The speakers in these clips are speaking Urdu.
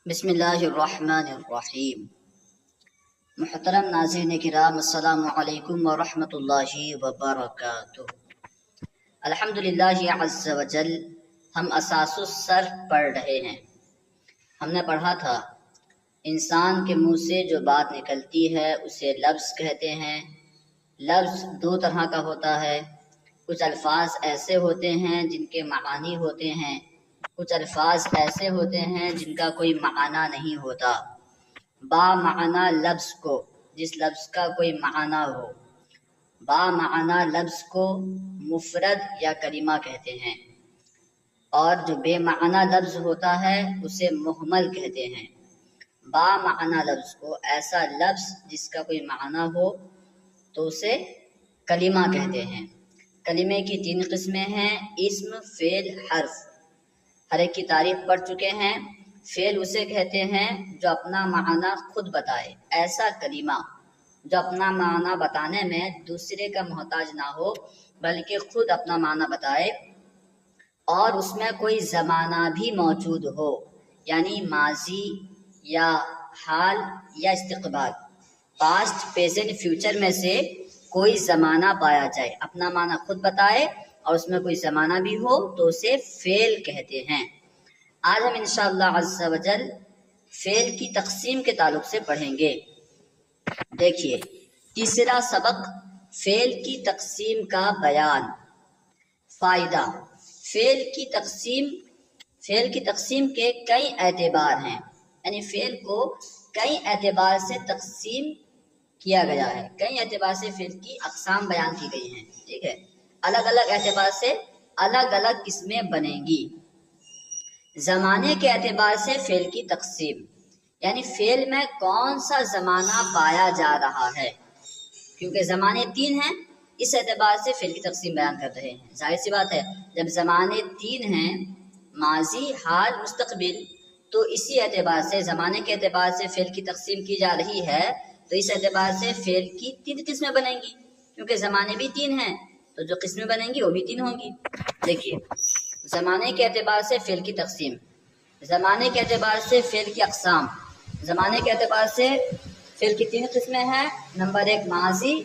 بسم اللہ الرحمن الرحیم۔ محترم ناظرین کرام، السلام علیکم ورحمۃ اللہ وبرکاتہ۔ الحمدللہ عز وجل، ہم اساس الصرف پڑھ رہے ہیں۔ ہم نے پڑھا تھا انسان کے منہ سے جو بات نکلتی ہے اسے لفظ کہتے ہیں۔ لفظ دو طرح کا ہوتا ہے، کچھ الفاظ ایسے ہوتے ہیں جن کے معانی ہوتے ہیں، کچھ الفاظ ایسے ہوتے ہیں جن کا کوئی معنی نہیں ہوتا۔ با معنی لفظ کو، جس لفظ کا کوئی معنی ہو، با معنی لفظ کو مفرد یا کلمہ کہتے ہیں، اور جو بے معنی لفظ ہوتا ہے اسے مہمل کہتے ہیں۔ با معنی لفظ کو، ایسا لفظ جس کا کوئی معنی ہو، تو اسے کلمہ کہتے ہیں۔ کلمے کی تین قسمیں ہیں، اسم، فعل، حرف۔ ہر ایک کی تعریف پڑھ چکے ہیں۔ فعل اسے کہتے ہیں جو اپنا معنی خود بتائے، ایسا کلمہ جو اپنا معنی بتانے میں دوسرے کا محتاج نہ ہو بلکہ خود اپنا معنی بتائے، اور اس میں کوئی زمانہ بھی موجود ہو، یعنی ماضی یا حال یا استقبال، پاسٹ، پریزنٹ، فیوچر میں سے کوئی زمانہ پایا جائے، اپنا معنی خود بتائے اور اس میں کوئی زمانہ بھی ہو تو اسے فعل کہتے ہیں۔ آج ہم انشاءاللہ عز و جل فعل کی تقسیم کے تعلق سے پڑھیں گے۔ دیکھیے، تیسرا سبق، فعل کی تقسیم کا بیان۔ فائدہ، فعل کی تقسیم کے کئی اعتبار ہیں، یعنی فعل کو کئی اعتبار سے تقسیم کیا گیا ہے، کئی اعتبار سے فعل کی اقسام بیان کی گئی ہیں، ٹھیک ہے۔ الگ الگ اعتبار سے الگ الگ قسمیں بنیں گی۔ زمانے کے اعتبار سے فعل کی تقسیم، یعنی فعل میں کون سا زمانہ پایا جا رہا ہے، کیونکہ زمانے تین ہیں، اس اعتبار سے فعل کی تقسیم بیان کر رہے ہیں۔ ظاہر سی بات ہے، جب زمانے تین ہیں، ماضی، حال، مستقبل، تو اسی اعتبار سے، زمانے کے اعتبار سے فعل کی تقسیم کی جا رہی ہے، تو اس اعتبار سے فعل کی تین قسمیں بنیں گی، کیونکہ زمانے بھی تین ہیں تو جو قسمیں بنیں گی وہ بھی تین ہوں گی۔ دیکھیے، زمانے کے اعتبار سے فعل کی تقسیم، زمانے کے اعتبار سے فعل کی اقسام۔ زمانے کے اعتبار سے فعل کی تین قسمیں ہیں، نمبر ایک ماضی،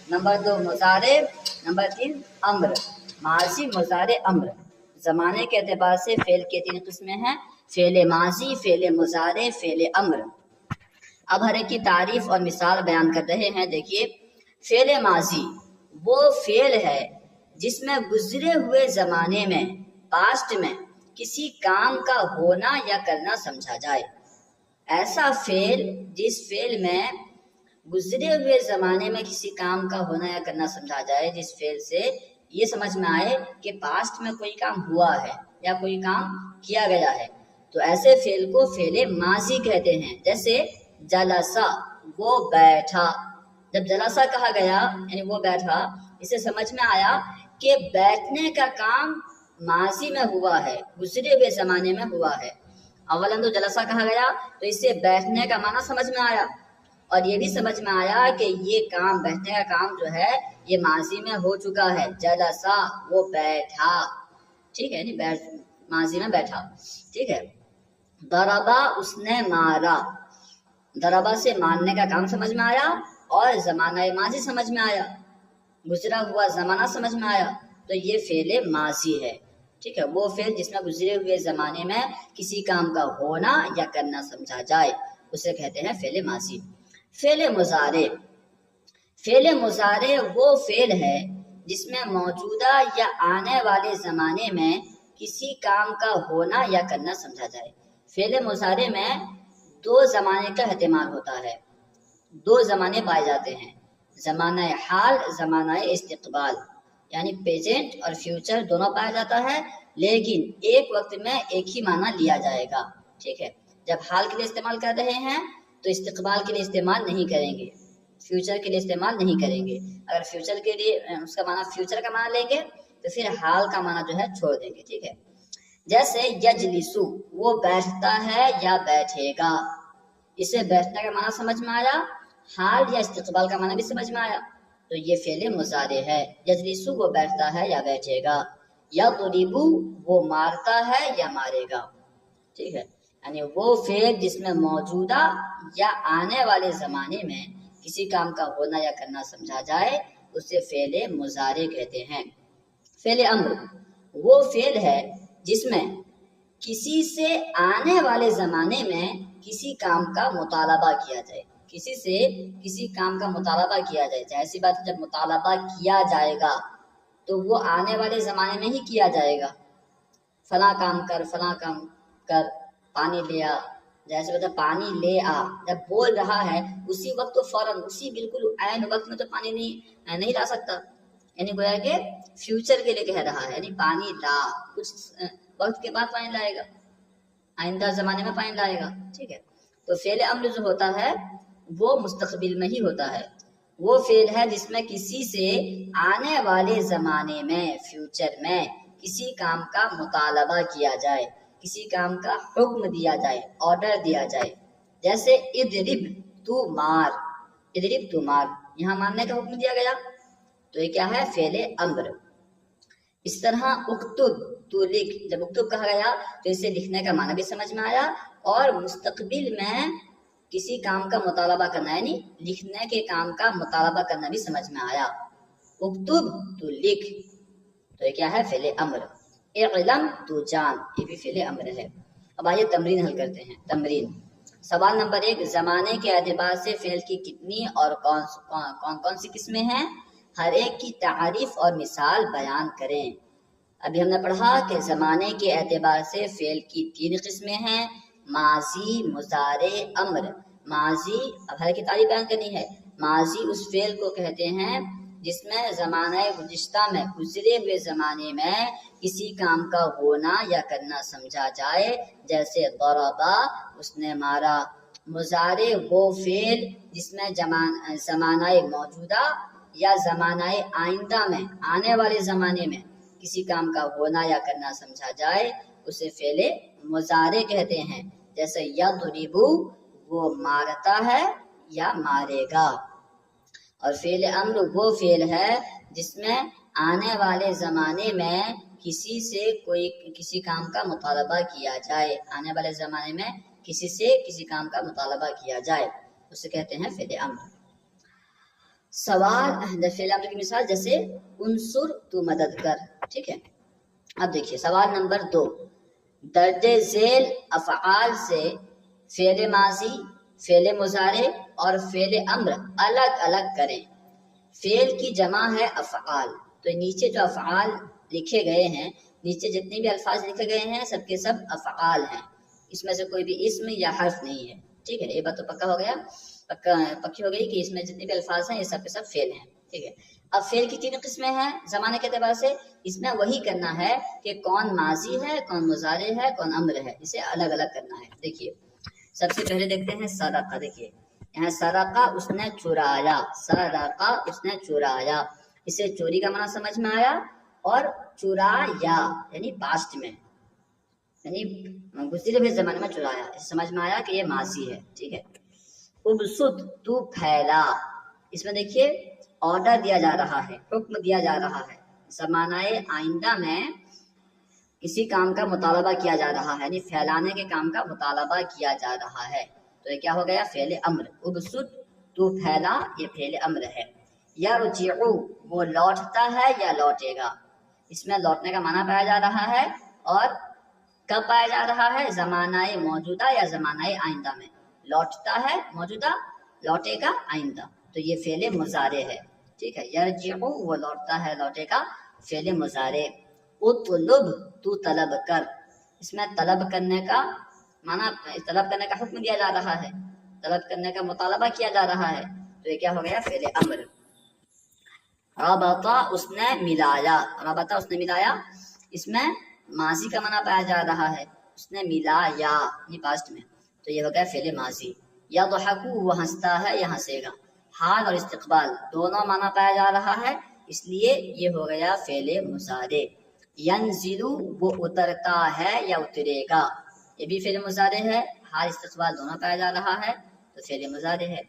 نمبر دو مضارع، نمبر تین امر۔ ماضی، مضارع، امر۔ زمانے کے اعتبار سے فعل کی تین قسمیں ہیں، فعل ماضی، فعل مضارع، فعل امر۔ اب ہر ایک کی تعریف اور مثال بیان کر رہے ہیں۔ دیکھیے، فعل ماضی وہ فعل ہے جس میں گزرے ہوئے زمانے میں، پاسٹ میں، کسی کام کا ہونا یا کرنا سمجھا جائے۔ ایسا فعل جس فعل میں گزرے ہوئے زمانے میں کسی کام کا ہونا یا کرنا سمجھا جائے، جس فعل سے یہ سمجھ میں آئے کہ پاسٹ میں کوئی کام ہوا ہے یا کوئی کام کیا گیا ہے، تو ایسے فعل کو فعل ماضی کہتے ہیں۔ جیسے جلسہ، وہ بیٹھا۔ جب جلسہ کہا گیا یعنی وہ بیٹھا، اسے سمجھ میں آیا کہ بیٹھنے کا کام ماضی میں ہوا ہے، گزرے ہوئے زمانے میں ہوا ہے۔ اولاً تو جلسہ کہا گیا تو اس سے بیٹھنے کا معنی سمجھ میں آیا، اور یہ بھی سمجھ میں آیا کہ یہ کام، بیٹھنے کا کام جو ہے یہ ماضی میں ہو چکا ہے۔ جلسہ، وہ بیٹھا، ٹھیک ہے، نہیں ماضی میں بیٹھا، ٹھیک ہے۔ ضربہ، اس نے مارا۔ ضربہ سے مارنے کا کام سمجھ میں آیا اور زمانہ ماضی سمجھ میں آیا، گزرا ہوا زمانہ سمجھ میں آیا، تو یہ فعل ماضی ہے، ٹھیک ہے۔ وہ فعل جس میں گزرے ہوئے زمانے میں کسی کام کا ہونا یا کرنا سمجھا جائے، اسے کہتے ہیں فعل ماضی۔ فعل مضارع، فعل مضارع وہ فعل ہے جس میں موجودہ یا آنے والے زمانے میں کسی کام کا ہونا یا کرنا سمجھا جائے۔ فعل مضارع میں دو زمانے کا احتمال ہوتا ہے، دو زمانے پائے جاتے ہیں، زمانہ حال، زمانہ استقبال، یعنی پریزنٹ اور فیوچر دونوں پایا جاتا ہے، لیکن ایک وقت میں ایک ہی معنی لیا جائے گا، ٹھیک ہے۔ جب حال کے لیے استعمال کر رہے ہیں تو استقبال کے لیے استعمال نہیں کریں گے، فیوچر کے لیے استعمال نہیں کریں گے۔ اگر فیوچر کے لیے اس کا معنی فیوچر کا معنی لیں گے تو پھر حال کا معنی جو ہے چھوڑ دیں گے، ٹھیک ہے۔ جیسے یجلسو، وہ بیٹھتا ہے یا بیٹھے گا، اسے بیٹھنے کا معنی سمجھ میں آیا، حال یا استقبال کا معنی بھی سمجھ میں آیا، تو یہ فعل مضارع ہے۔ یجلسو، وہ بیٹھتا ہے یا بیٹھے گا۔ یضربو، وہ مارتا ہے یا مارے گا، ٹھیک ہے۔ یعنی وہ فعل جس میں موجودہ یا آنے والے زمانے میں کسی کام کا ہونا یا کرنا سمجھا جائے اسے فعل مضارع کہتے ہیں۔ فعل امر وہ فعل ہے جس میں کسی سے آنے والے زمانے میں کسی کام کا مطالبہ کیا جائے، کسی سے کسی کام کا مطالبہ کیا جائے۔ ایسی بات ہے جب مطالبہ کیا جائے گا تو وہ آنے والے زمانے میں ہی کیا جائے گا، فلاں کام کر، فلاں کام کر، پانی لے آ، جیسے بتا پانی لے آ، جب بول رہا ہے اسی وقت تو فوراً اسی بالکل عین وقت میں تو پانی نہیں لا سکتا، یعنی گویا کہ فیوچر کے لیے کہہ رہا ہے، یعنی پانی لا، کچھ وقت کے بعد پانی لائے گا، آئندہ زمانے میں پانی لائے گا، ٹھیک ہے۔ تو فعل امر جو ہوتا ہے وہ مستقبل میں ہی ہوتا ہے، وہ فعل ہے جس میں کسی سے آنے والے زمانے میں، فیوچر میں کسی کام کا مطالبہ کیا جائے، کسی کام کا حکم دیا جائے، آرڈر دیا جائے۔ جیسے اضرب تو مار، اضرب تو مار، یہاں مارنے کا حکم دیا گیا تو یہ کیا ہے؟ فعل امر۔ اس طرح اکتب تو لکھ، جب اکتب کہا گیا تو اسے لکھنے کا معنی بھی سمجھ میں آیا اور مستقبل میں کسی کام کا مطالبہ کرنا یعنی لکھنے کے کام کا مطالبہ کرنا بھی سمجھ میں آیا۔ اکتب تو لکھ تو یہ کیا ہے؟ فعل امر۔ اعلم تو جان، یہ بھی فعل امر ہے۔ اب آئیے تمرین حل کرتے ہیں۔ تمرین سوال نمبر 1، زمانے کے اعتبار سے فعل کی کتنی اور کون سی قسمیں ہیں؟ ہر ایک کی تعریف اور مثال بیان کریں۔ ابھی ہم نے پڑھا کہ زمانے کے اعتبار سے فعل کی 3 قسمیں ہیں، ماضی، مضارع، امر۔ ماضی، اب ہر کی تعریف بیان کرنی ہے۔ ماضی اس فعل کو کہتے ہیں جس میں زمانہ گزشتہ میں، گزرے ہوئے زمانے میں کسی کام کا ہونا یا کرنا سمجھا جائے، جیسے ضربا، اس نے مارا۔ مضارع وہ فعل جس میں زمانہ موجودہ یا زمانہ آئندہ میں، آنے والے زمانے میں کسی کام کا ہونا یا کرنا سمجھا جائے اسے فعل مضارع کہتے ہیں، جیسے یضرب وہ مارتا ہے یا مارے گا۔ اور فعل امر وہ فعل ہے جس میں آنے والے زمانے میں کسی سے کسی کام کا مطالبہ کیا جائے، آنے والے زمانے میں کسی سے کسی کام کا مطالبہ کیا جائے اسے کہتے ہیں فعل امر۔ سوال فعل امر کی مثال جیسے انصر تو مدد کر، ٹھیک ہے۔ اب دیکھیے سوال نمبر 2، درجہ ذیل افعال سے فعل ماضی، فعل مضارع اور فعل امر الگ الگ کریں۔ فعل کی جمع ہے افعال، تو نیچے جو افعال لکھے گئے ہیں، نیچے جتنے بھی الفاظ لکھے گئے ہیں سب کے سب افعال ہیں، اس میں سے کوئی بھی اسم یا حرف نہیں ہے، ٹھیک ہے۔ یہ بات تو پکا ہو گیا، پکی ہو گئی کہ اس میں جتنے بھی الفاظ ہیں یہ سب کے سب فعل ہیں، ٹھیک ہے۔ اب فعل کی 3 قسمیں ہیں زمانے کے اعتبار سے، اس میں وہی کرنا ہے کہ کون ماضی ہے، کون مضارع ہے، کون امر ہے، اسے الگ الگ کرنا ہے۔ دیکھیے سب سے پہلے دیکھتے ہیں سرقہ۔ دیکھیے یہاں سرقہ اس نے چرایا، سرقہ اس نے چرایا، اسے چوری کا معنی سمجھ میں آیا، اور چرایا یعنی پاسٹ میں، یعنی گزرے ہوئے زمانے میں چرایا، اسے سمجھ میں آیا کہ یہ ماضی ہے، ٹھیک ہے۔ ابسط تو پھیلا، اس میں دیکھیے آرڈر دیا جا رہا ہے، حکم دیا جا رہا ہے، زمانہ آئندہ میں کسی کام کا مطالبہ کیا جا رہا ہے، یعنی پھیلانے کے کام کا مطالبہ کیا جا رہا ہے، تو یہ کیا ہو گیا؟ فعل امر۔ ابسط تو پھیلا، یہ فعل امر ہے۔ یرجع وہ لوٹتا ہے یا لوٹے گا، اس میں لوٹنے کا معنی پایا جا رہا ہے، اور کب پایا جا رہا ہے؟ زمانہ موجودہ یا زمانہ آئندہ میں، لوٹتا ہے موجودہ، لوٹے گا آئندہ، تو یہ فعل مضارع ہے، ٹھیک ہے۔ یرجع وہ لوٹتا ہے، لوٹے گا، فعل مضارع۔ اطلب تو طلب کر، اس میں طلب کرنے کا معنی، طلب کرنے کا حکم دیا جا رہا ہے، طلب کرنے کا مطالبہ کیا جا رہا ہے، تو یہ کیا ہو گیا؟ فعل امر۔ ربطہ اس نے ملایا، ربطہ اس نے ملایا، اس میں ماضی کا معنی پایا جا رہا ہے، اس نے ملایا یعنی پاسٹ میں، تو یہ ہو گیا فعل ماضی۔ یضحک وہ ہنستا ہے یا ہنسے گا، حال اور استقبال دونوں معنی پایا جا رہا ہے، اس لیے یہ ہو گیا فعل مضارع۔ ینزل وہ اترتا ہے یا اترے گا، یہ بھی فعل مضارع ہے، حال استقبال دونوں پایا جا رہا ہے، تو فعل مضارع ہے۔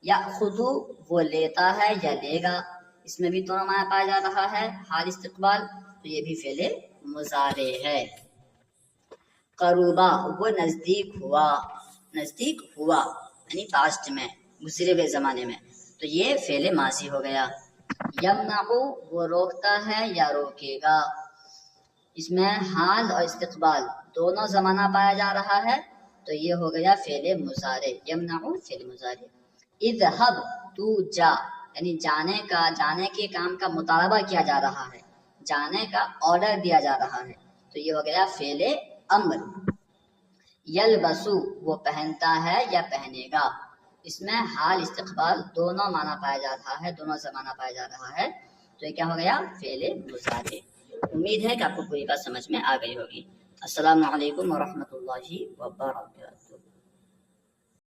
یأخذ وہ لیتا ہے یا لے گا، اس میں بھی دونوں معنی پایا جا رہا ہے، حال استقبال، تو یہ بھی فعل مضارع ہے۔ قروبا وہ نزدیک ہوا یعنی پاسٹ میں، گزرے ہوئے زمانے میں، تو یہ فعل ماضی ہو گیا۔ یمنع وہ روکتا ہے یا روکے گا، اس میں حال اور استقبال دونوں زمانہ پایا جا رہا ہے، تو یہ ہو گیا فعل مضارع، یمنع فعل مضارع۔ اذهب تو جا، یعنی جانے کے کام کا مطالبہ کیا جا رہا ہے، جانے کا آرڈر دیا جا رہا ہے، تو یہ ہو گیا فعل امر۔ یلبسو وہ پہنتا ہے یا پہنے گا، اس میں حال استقبال دونوں معنی پایا جا رہا ہے، دونوں زمانہ پایا جا رہا ہے، تو یہ کیا ہو گیا فعل مضارع۔ امید ہے کہ آپ کو پوری بات سمجھ میں آ گئی ہوگی۔ السلام علیکم ورحمۃ اللہ وبرکاتہ۔